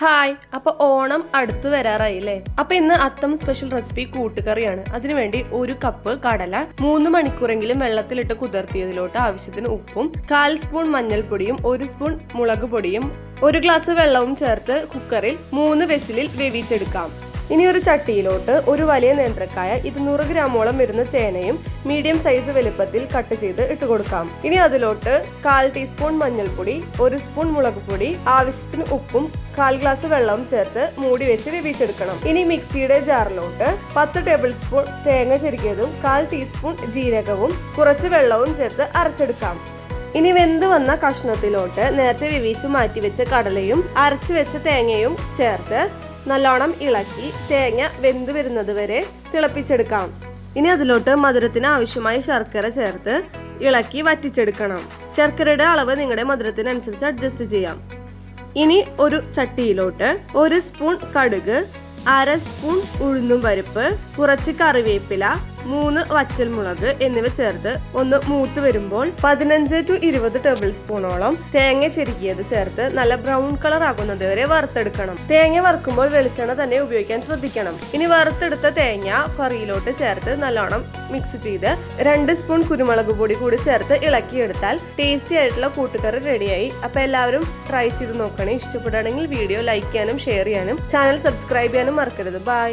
Hi, അപ്പോൾ ഓണം അടുത്ത് വരാറായില്ലേ? അപ്പൊ ഇന്ന് അത്തം സ്പെഷ്യൽ റെസിപ്പി കൂട്ടുകറിയാണ്. അതിനുവേണ്ടി 1 കപ്പ് കടല 3 മണിക്കൂറെങ്കിലും വെള്ളത്തിലിട്ട് കുതിർത്തിയതിലോട്ട് ആവശ്യത്തിന് ഉപ്പും 1/4 സ്പൂൺ മഞ്ഞൾപ്പൊടിയും 1 സ്പൂൺ മുളക് പൊടിയും 1 ഗ്ലാസ് വെള്ളവും ചേർത്ത് കുക്കറിൽ 3 വിസിലിൽ വേവിച്ചെടുക്കാം. ഇനി ഒരു ചട്ടിയിലോട്ട് ഒരു വലിയ നേന്ത്രക്കായ 200 ഗ്രാമോളം വരുന്ന ചേനയും മീഡിയം സൈസ് വലുപ്പത്തിൽ കട്ട് ചെയ്ത് ഇട്ട് കൊടുക്കാം. ഇനി അതിലോട്ട് 1/4 ടീസ്പൂൺ മഞ്ഞൾപ്പൊടി, 1 സ്പൂൺ മുളക് പൊടി, ആവശ്യത്തിന് ഉപ്പും 1/4 ഗ്ലാസ് വെള്ളവും ചേർത്ത് മൂടി വെച്ച് വേവിച്ചെടുക്കണം. ഇനി മിക്സിയുടെ ജാറിലോട്ട് 10 ടേബിൾ സ്പൂൺ തേങ്ങ ചെരുകിയതും 1/4 ടീസ്പൂൺ ജീരകവും കുറച്ച് വെള്ളവും ചേർത്ത് അരച്ചെടുക്കാം. ഇനി വെന്ത് വന്ന കഷ്ണത്തിലോട്ട് നേരത്തെ വേവിച്ചു മാറ്റിവെച്ച കടലയും അരച്ചു വെച്ച തേങ്ങയും ചേർത്ത് നല്ലോണം ഇളക്കി തേങ്ങ വെന്ത് വരുന്നത് വരെ തിളപ്പിച്ചെടുക്കാം. ഇനി അതിലോട്ട് മധുരത്തിന് ആവശ്യമായ ശർക്കര ചേർത്ത് ഇളക്കി വറ്റിച്ചെടുക്കണം. ശർക്കരയുടെ അളവ് നിങ്ങളുടെ മധുരത്തിനനുസരിച്ച് അഡ്ജസ്റ്റ് ചെയ്യാം. ഇനി ഒരു ചട്ടിയിലോട്ട് 1 സ്പൂൺ കടുക്, 1/2 സ്പൂൺ ഉഴുന്നും പരിപ്പ്, കുറച്ച് കറിവേപ്പില, 3 വറ്റൽമുളക് എന്നിവ ചേർത്ത് ഒന്ന് മൂത്ത് വരുമ്പോൾ 15 to 20 ടേബിൾ സ്പൂണോളം തേങ്ങ ചെരുകിയത് ചേർത്ത് നല്ല ബ്രൗൺ കളർ ആകുന്നത് വരെ വറുത്തെടുക്കണം. തേങ്ങ വറുക്കുമ്പോൾ വെളിച്ചെണ്ണ തന്നെ ഉപയോഗിക്കാൻ ശ്രദ്ധിക്കണം. ഇനി വറുത്തെടുത്ത തേങ്ങ കറിയിലോട്ട് ചേർത്ത് നല്ലോണം മിക്സ് ചെയ്ത് 2 സ്പൂൺ കുരുമുളക് പൊടി കൂടി ചേർത്ത് ഇളക്കിയെടുത്താൽ ടേസ്റ്റി ആയിട്ടുള്ള കൂട്ടുകറി റെഡിയായി. അപ്പൊ എല്ലാവരും ട്രൈ ചെയ്ത് നോക്കണേ. ഇഷ്ടപ്പെടുകയാണെങ്കിൽ വീഡിയോ ലൈക്ക് ചെയ്യാനും ഷെയർ ചെയ്യാനും ചാനൽ സബ്സ്ക്രൈബ് ചെയ്യാനും മറക്കരുത്. ബൈ.